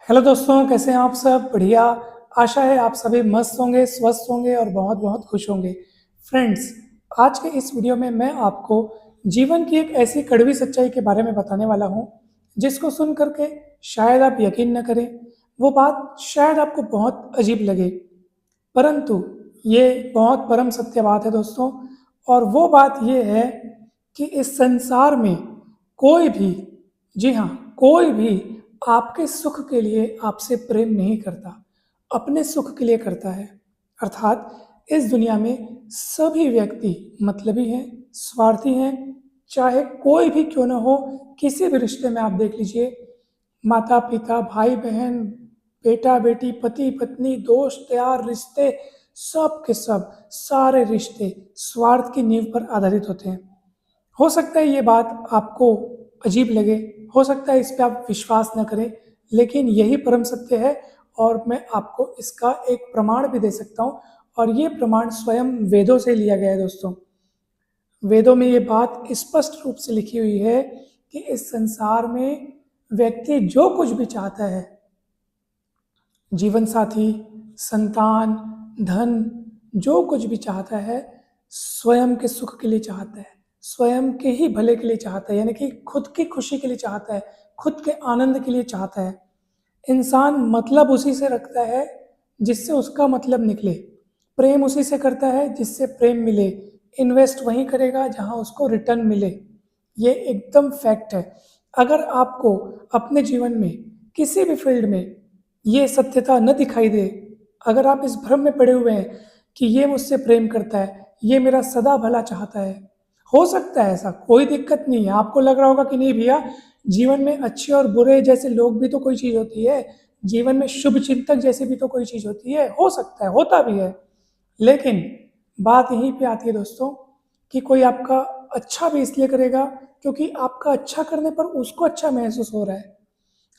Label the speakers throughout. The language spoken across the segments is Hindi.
Speaker 1: हेलो दोस्तों, कैसे हैं आप सब? बढ़िया। आशा है आप सभी मस्त होंगे, स्वस्थ होंगे और बहुत बहुत खुश होंगे। फ्रेंड्स, आज के इस वीडियो में मैं आपको जीवन की एक ऐसी कड़वी सच्चाई के बारे में बताने वाला हूँ जिसको सुन करके शायद आप यकीन न करें। वो बात शायद आपको बहुत अजीब लगे, परंतु ये बहुत परम सत्य बात है दोस्तों। और वो बात ये है कि इस संसार में कोई भी, जी हाँ, कोई भी आपके सुख के लिए आपसे प्रेम नहीं करता, अपने सुख के लिए करता है। अर्थात इस दुनिया में सभी व्यक्ति मतलबी हैं, स्वार्थी हैं, चाहे कोई भी क्यों ना हो। किसी भी रिश्ते में आप देख लीजिए, माता पिता, भाई बहन, बेटा बेटी, पति पत्नी, दोस्त यार, रिश्ते सब के सब सारे रिश्ते स्वार्थ की नींव पर आधारित होते हैं। हो सकता है ये बात आपको अजीब लगे, हो सकता है इस पे आप विश्वास न करें, लेकिन यही परम सत्य है। और मैं आपको इसका एक प्रमाण भी दे सकता हूँ, और ये प्रमाण स्वयं वेदों से लिया गया है दोस्तों। वेदों में ये बात स्पष्ट रूप से लिखी हुई है कि इस संसार में व्यक्ति जो कुछ भी चाहता है, जीवन साथी, संतान, धन, जो कुछ भी चाहता है, स्वयं के सुख के लिए चाहता है, स्वयं के ही भले के लिए चाहता है, यानी कि खुद की खुशी के लिए चाहता है, खुद के आनंद के लिए चाहता है। इंसान मतलब उसी से रखता है जिससे उसका मतलब निकले, प्रेम उसी से करता है जिससे प्रेम मिले, इन्वेस्ट वहीं करेगा जहां उसको रिटर्न मिले। ये एकदम फैक्ट है। अगर आपको अपने जीवन में किसी भी फील्ड में ये सत्यता न दिखाई दे, अगर आप इस भ्रम में पड़े हुए हैं कि ये मुझसे प्रेम करता है, ये मेरा सदा भला चाहता है, हो सकता है ऐसा, कोई दिक्कत नहीं है। आपको लग रहा होगा कि नहीं भैया, जीवन में अच्छे और बुरे जैसे लोग भी तो कोई चीज़ होती है, जीवन में शुभ चिंतक जैसे भी तो कोई चीज़ होती है, हो सकता है, होता भी है। लेकिन बात यहीं पे आती है दोस्तों कि कोई आपका अच्छा भी इसलिए करेगा क्योंकि आपका अच्छा करने पर उसको अच्छा महसूस हो रहा है।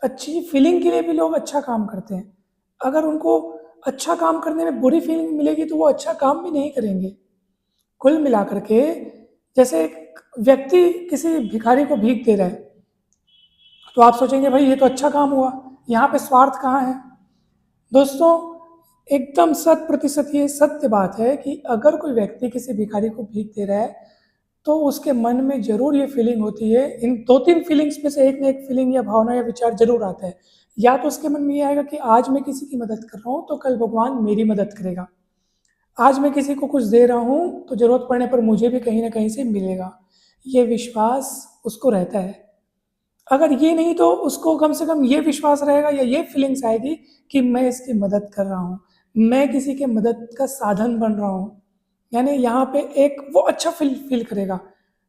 Speaker 1: अच्छी फीलिंग के लिए भी लोग अच्छा काम करते हैं। अगर उनको अच्छा काम करने में बुरी फीलिंग मिलेगी तो वो अच्छा काम भी नहीं करेंगे। कुल मिलाकर के, जैसे एक व्यक्ति किसी भिखारी को भीख दे रहा है, तो आप सोचेंगे भाई ये तो अच्छा काम हुआ, यहाँ पे स्वार्थ कहाँ है? दोस्तों, एकदम शत प्रतिशत ये सत्य बात है कि अगर कोई व्यक्ति किसी भिखारी को भीख दे रहा है तो उसके मन में जरूर ये फीलिंग होती है। इन दो तीन फीलिंग्स में से एक ना एक फीलिंग या भावना या विचार जरूर आता है। या तो उसके मन में ये आएगा कि आज मैं किसी की मदद कर रहा हूँ तो कल भगवान मेरी मदद करेगा, आज मैं किसी को कुछ दे रहा हूँ तो जरूरत पड़ने पर मुझे भी कहीं ना कहीं से मिलेगा। ये विश्वास उसको रहता है। अगर ये नहीं तो उसको कम से कम ये विश्वास रहेगा या ये फीलिंग्स आएगी कि मैं इसकी मदद कर रहा हूँ, मैं किसी के मदद का साधन बन रहा हूँ। यानी यहाँ पे एक वो अच्छा फील फील करेगा,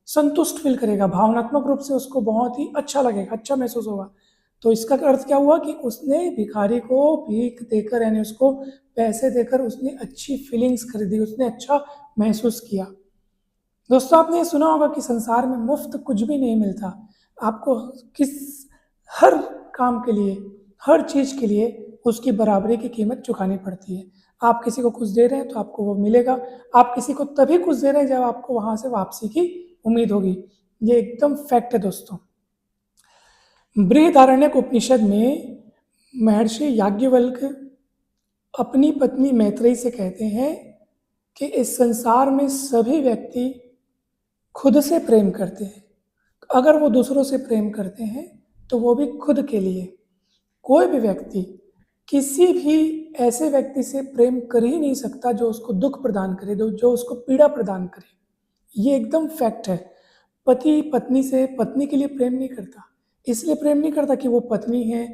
Speaker 1: संतुष्ट फील करेगा, भावनात्मक रूप से उसको बहुत ही अच्छा लगेगा, अच्छा महसूस होगा। तो इसका अर्थ क्या हुआ कि उसने भिखारी को भीख देकर, यानी उसको पैसे देकर उसने अच्छी फीलिंग्स खरीदी, उसने अच्छा महसूस किया। दोस्तों, आपने ये सुना होगा कि संसार में मुफ्त कुछ भी नहीं मिलता। आपको किस हर काम के लिए, हर चीज़ के लिए उसकी बराबरी की कीमत चुकानी पड़ती है। आप किसी को कुछ दे रहे हैं तो आपको वो मिलेगा। आप किसी को तभी कुछ दे रहे हैं जब आपको वहाँ से वापसी की उम्मीद होगी। ये एकदम फैक्ट है दोस्तों। बृहदारण्यक उपनिषद में महर्षि याज्ञवल्क्य अपनी पत्नी मैत्रेयी से कहते हैं कि इस संसार में सभी व्यक्ति खुद से प्रेम करते हैं। अगर वो दूसरों से प्रेम करते हैं तो वो भी खुद के लिए। कोई भी व्यक्ति किसी भी ऐसे व्यक्ति से प्रेम कर ही नहीं सकता जो उसको दुख प्रदान करे, जो उसको पीड़ा प्रदान करे। ये एकदम फैक्ट है। पति पत्नी से, पत्नी के लिए प्रेम नहीं करता, इसलिए प्रेम नहीं करता कि वो पत्नी है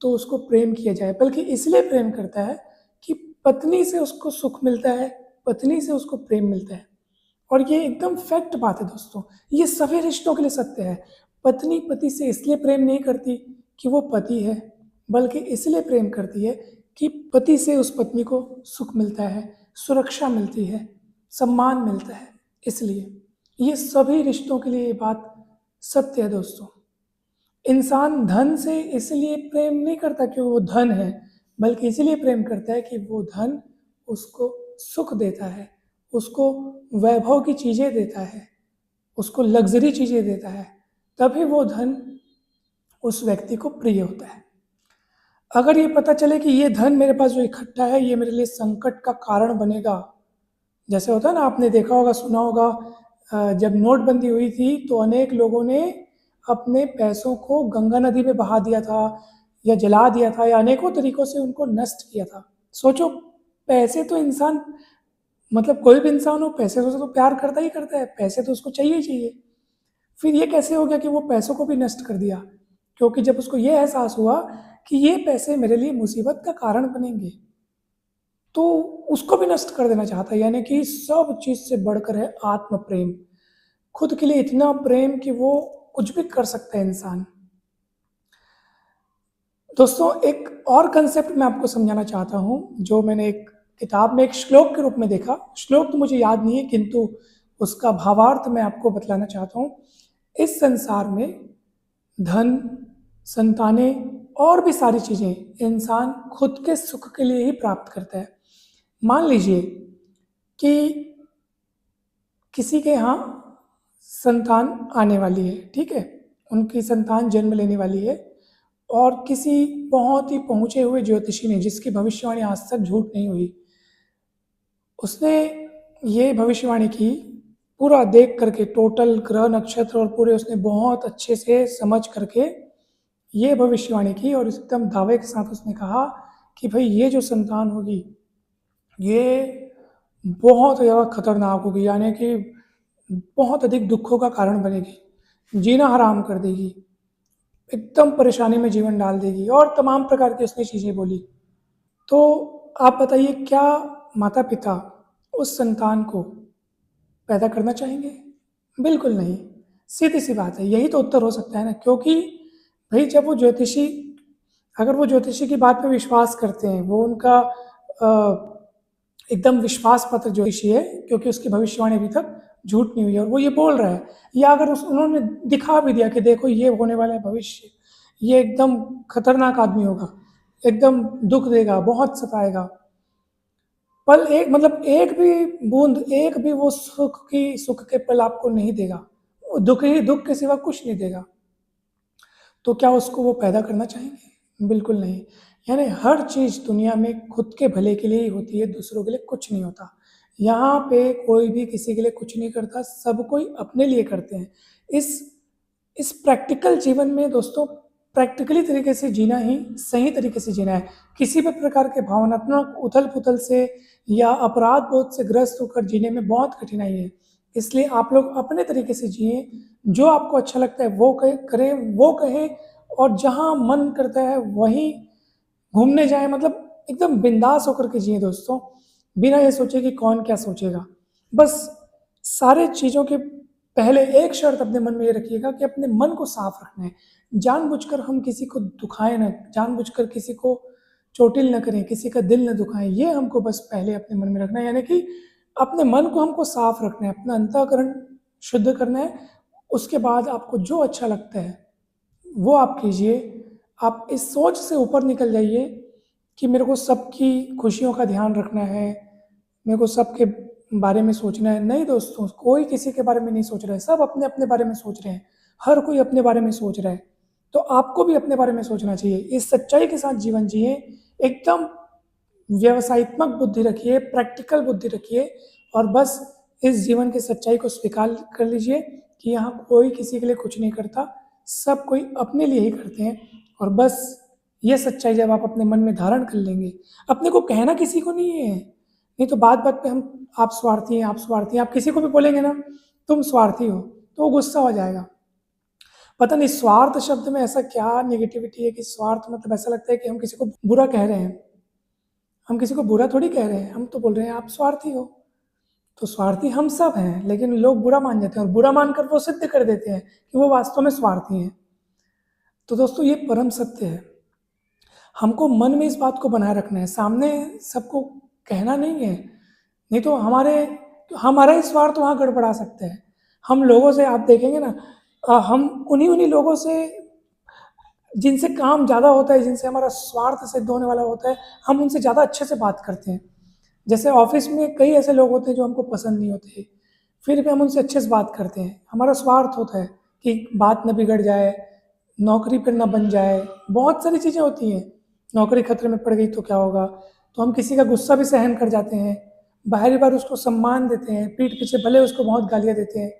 Speaker 1: तो उसको प्रेम किया जाए, बल्कि इसलिए प्रेम करता है कि पत्नी से उसको सुख मिलता है, पत्नी से उसको प्रेम मिलता है। और ये एकदम फैक्ट बात है दोस्तों, ये सभी रिश्तों के लिए सत्य है। पत्नी पति से इसलिए प्रेम नहीं करती कि वो पति है, बल्कि इसलिए प्रेम करती है कि पति से उस पत्नी को सुख मिलता है, सुरक्षा मिलती है, सम्मान मिलता है। इसलिए ये सभी रिश्तों के लिए ये बात सत्य है दोस्तों। इंसान धन से इसलिए प्रेम नहीं करता कि वो धन है, बल्कि इसलिए प्रेम करता है कि वो धन उसको सुख देता है, उसको वैभव की चीज़ें देता है, उसको लग्जरी चीज़ें देता है। तभी वो धन उस व्यक्ति को प्रिय होता है। अगर ये पता चले कि ये धन मेरे पास जो इकट्ठा है ये मेरे लिए संकट का कारण बनेगा। जैसे होता है ना, आपने देखा होगा, सुना होगा, जब नोटबंदी हुई थी तो अनेक लोगों ने अपने पैसों को गंगा नदी में बहा दिया था या जला दिया था या अनेकों तरीकों से उनको नष्ट किया था। सोचो, पैसे तो इंसान, मतलब कोई भी इंसान हो, पैसे से तो प्यार करता ही करता है, पैसे तो उसको चाहिए ही चाहिए। फिर ये कैसे हो गया कि वो पैसों को भी नष्ट कर दिया? क्योंकि जब उसको ये एहसास हुआ कि ये पैसे मेरे लिए मुसीबत का कारण बनेंगे, तो उसको भी नष्ट कर देना चाहता है। यानी कि सब चीज से बढ़कर है आत्म प्रेम। खुद के लिए इतना प्रेम कि वो कुछ भी कर सकता है इंसान। दोस्तों, एक और कंसेप्ट मैं आपको समझाना चाहता हूँ, जो मैंने एक किताब में एक श्लोक के रूप में देखा। श्लोक तो मुझे याद नहीं है, किंतु उसका भावार्थ मैं आपको बतलाना चाहता हूँ। इस संसार में धन, संतानें और भी सारी चीज़ें इंसान खुद के सुख के लिए ही प्राप्त करता है। मान लीजिए कि किसी के यहाँ संतान आने वाली है, ठीक है, उनकी संतान जन्म लेने वाली है, और किसी बहुत ही पहुँचे हुए ज्योतिषी ने, जिसकी भविष्यवाणी आज तक झूठ नहीं हुई, उसने ये भविष्यवाणी की, पूरा देख करके टोटल ग्रह नक्षत्र और पूरे उसने बहुत अच्छे से समझ करके ये भविष्यवाणी की, और एकदम दावे के साथ उसने कहा कि भाई ये जो संतान होगी ये बहुत ज़्यादा खतरनाक होगी, यानी कि बहुत अधिक दुखों का कारण बनेगी, जीना हराम कर देगी, एकदम परेशानी में जीवन डाल देगी, और तमाम प्रकार की उसने चीज़ें बोली। तो आप बताइए, क्या माता पिता उस संतान को पैदा करना चाहेंगे? बिल्कुल नहीं। सीधी सी बात है, यही तो उत्तर हो सकता है ना। क्योंकि भाई जब वो ज्योतिषी, अगर वो ज्योतिषी की बात पे विश्वास करते हैं, वो उनका एकदम विश्वास पात्र ज्योतिषी है, क्योंकि उसकी भविष्यवाणी अभी तक झूठ नहीं हुई है और वो ये बोल रहा है, या अगर उन्होंने दिखा भी दिया कि देखो ये होने वाला है भविष्य, ये एकदम खतरनाक आदमी होगा, एकदम दुख देगा, बहुत सताएगा, पल एक, मतलब एक भी बूंद, एक भी वो सुख के पल आपको नहीं देगा, वो दुख ही दुख के सिवा कुछ नहीं देगा, तो क्या उसको वो पैदा करना चाहेंगे? बिल्कुल नहीं। यानी हर चीज़ दुनिया में खुद के भले के लिए ही होती है, दूसरों के लिए कुछ नहीं होता। यहाँ पे कोई भी किसी के लिए कुछ नहीं करता, सब कोई अपने लिए करते हैं। इस प्रैक्टिकल जीवन में दोस्तों, प्रैक्टिकली तरीके से जीना ही सही तरीके से जीना है। किसी भी प्रकार के भावनात्मक उथल-पुथल से या अपराध बोध से ग्रस्त होकर जीने में बहुत कठिनाई है। इसलिए आप लोग अपने तरीके से जिएँ, जो आपको अच्छा लगता है वो करें, वो कहें, और जहाँ मन करता है वहीं घूमने जाएँ, मतलब एकदम बिंदास होकर के जिएँ दोस्तों, बिना ये सोचे कि कौन क्या सोचेगा। बस सारे चीज़ों के पहले एक शर्त अपने मन में ये रखिएगा कि अपने मन को साफ रखना है। जानबूझकर हम किसी को दुखाएँ ना, जानबूझकर किसी को चोटिल ना करें, किसी का दिल ना दुखाएँ, ये हमको बस पहले अपने मन में रखना है। यानी कि अपने मन को हमको साफ रखना है, अपना अंतःकरण शुद्ध करना है। उसके बाद आपको जो अच्छा लगता है वो आप कीजिए। आप इस सोच से ऊपर निकल जाइए कि मेरे को सबकी खुशियों का ध्यान रखना है, मेरे को सबके बारे में सोचना है। नहीं दोस्तों, कोई किसी के बारे में नहीं सोच रहा है, सब अपने-अपने बारे में सोच रहे हैं। हर कोई अपने बारे में सोच रहा है, तो आपको भी अपने बारे में सोचना चाहिए। इस सच्चाई के साथ जीवन जिए, एकदम व्यवसायित्मक बुद्धि रखिए, प्रैक्टिकल बुद्धि रखिए, और बस इस जीवन की सच्चाई को स्वीकार कर लीजिए कि यहाँ कोई किसी के लिए कुछ नहीं करता, सब कोई अपने लिए ही करते हैं। और बस ये सच्चाई जब आप अपने मन में धारण कर लेंगे, अपने को कहना किसी को नहीं है, नहीं तो बात-बात पे हम आप स्वार्थी हैं, आप स्वार्थी हैं, आप किसी को भी बोलेंगे ना तुम स्वार्थी हो, तो वो गुस्सा हो जाएगा। पता नहीं स्वार्थ शब्द में ऐसा क्या नेगेटिविटी है कि स्वार्थ मतलब ऐसा लगता है कि हम किसी को बुरा कह रहे हैं। हम किसी को बुरा थोड़ी कह रहे हैं, हम तो बोल रहे हैं आप स्वार्थी हो। तो स्वार्थी हम सब हैं, लेकिन लोग बुरा मान जाते हैं और बुरा मानकर वो सिद्ध कर देते हैं कि वो वास्तव में स्वार्थी हैं। तो दोस्तों, ये परम सत्य है। हमको मन में इस बात को बनाए रखना है, सामने सबको कहना नहीं है, नहीं तो हमारा ही स्वार्थ वहाँ गड़बड़ा सकता है। हम लोगों से, आप देखेंगे ना, हम उन्हीं लोगों से जिनसे काम ज़्यादा होता है, जिनसे हमारा स्वार्थ सिद्ध होने वाला होता है, हम उनसे ज़्यादा अच्छे से बात करते हैं। जैसे ऑफिस में कई ऐसे लोग होते हैं जो हमको पसंद नहीं होते, फिर भी हम उनसे अच्छे से बात करते हैं। हमारा स्वार्थ होता है कि बात न बिगड़ जाए, नौकरी फिर ना बन जाए, बहुत सारी चीज़ें होती हैं, नौकरी खतरे में पड़ गई तो क्या होगा, तो हम किसी का गुस्सा भी सहन कर जाते हैं, बाहरी बार उसको सम्मान देते हैं, पीठ पीछे भले उसको बहुत गालियाँ देते हैं।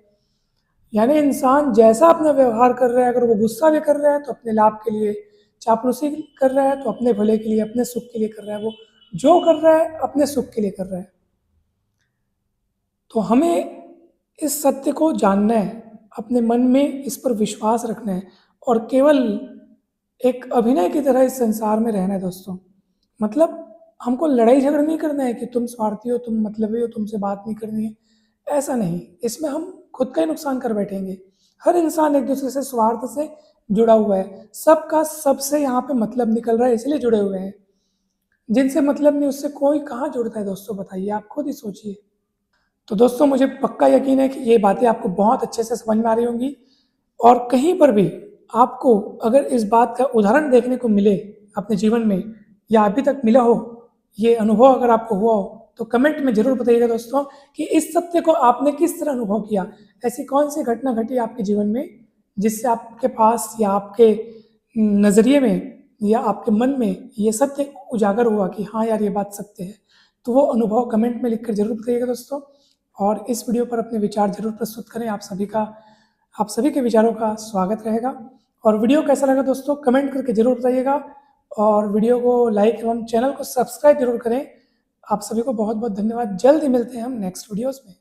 Speaker 1: यानी इंसान जैसा अपना व्यवहार कर रहा है, अगर वो गुस्सा भी कर रहा है तो अपने लाभ के लिए, चापलूसी कर रहा है तो अपने भले के लिए, अपने सुख के लिए कर रहा है, वो जो कर रहा है अपने सुख के लिए कर रहा है। तो हमें इस सत्य को जानना है, अपने मन में इस पर विश्वास रखना है और केवल एक अभिनय की तरह इस संसार में रहना है दोस्तों। मतलब हमको लड़ाई झगड़ा नहीं करना है कि तुम स्वार्थी हो, तुम मतलबी हो, तुमसे बात नहीं करनी है, ऐसा नहीं। इसमें हम खुद का ही नुकसान कर बैठेंगे। हर इंसान एक दूसरे से स्वार्थ से जुड़ा हुआ है, सबका सबसे यहाँ पे मतलब निकल रहा है, इसलिए जुड़े हुए हैं। जिनसे मतलब नहीं उससे कोई कहाँ जुड़ता है दोस्तों, बताइए, आप खुद ही सोचिए। तो दोस्तों मुझे पक्का यकीन है कि ये बातें आपको बहुत अच्छे से समझ में आ रही होंगी और कहीं पर भी आपको अगर इस बात का उदाहरण देखने को मिले अपने जीवन में या अभी तक मिला हो, ये अनुभव अगर आपको हुआ हो तो कमेंट में ज़रूर बताइएगा दोस्तों कि इस सत्य को आपने किस तरह अनुभव किया। ऐसी कौन सी घटना घटी आपके जीवन में जिससे आपके पास या आपके नज़रिए में या आपके मन में ये सत्य उजागर हुआ कि हाँ यार ये बात सत्य है। तो वो अनुभव कमेंट में लिखकर ज़रूर बताइएगा दोस्तों और इस वीडियो पर अपने विचार ज़रूर प्रस्तुत करें। आप सभी के विचारों का स्वागत रहेगा। और वीडियो कैसा लगा दोस्तों कमेंट करके ज़रूर बताइएगा और वीडियो को लाइक एवं चैनल को सब्सक्राइब जरूर करें। आप सभी को बहुत बहुत धन्यवाद। जल्द ही मिलते हैं हम नेक्स्ट वीडियोज़ में।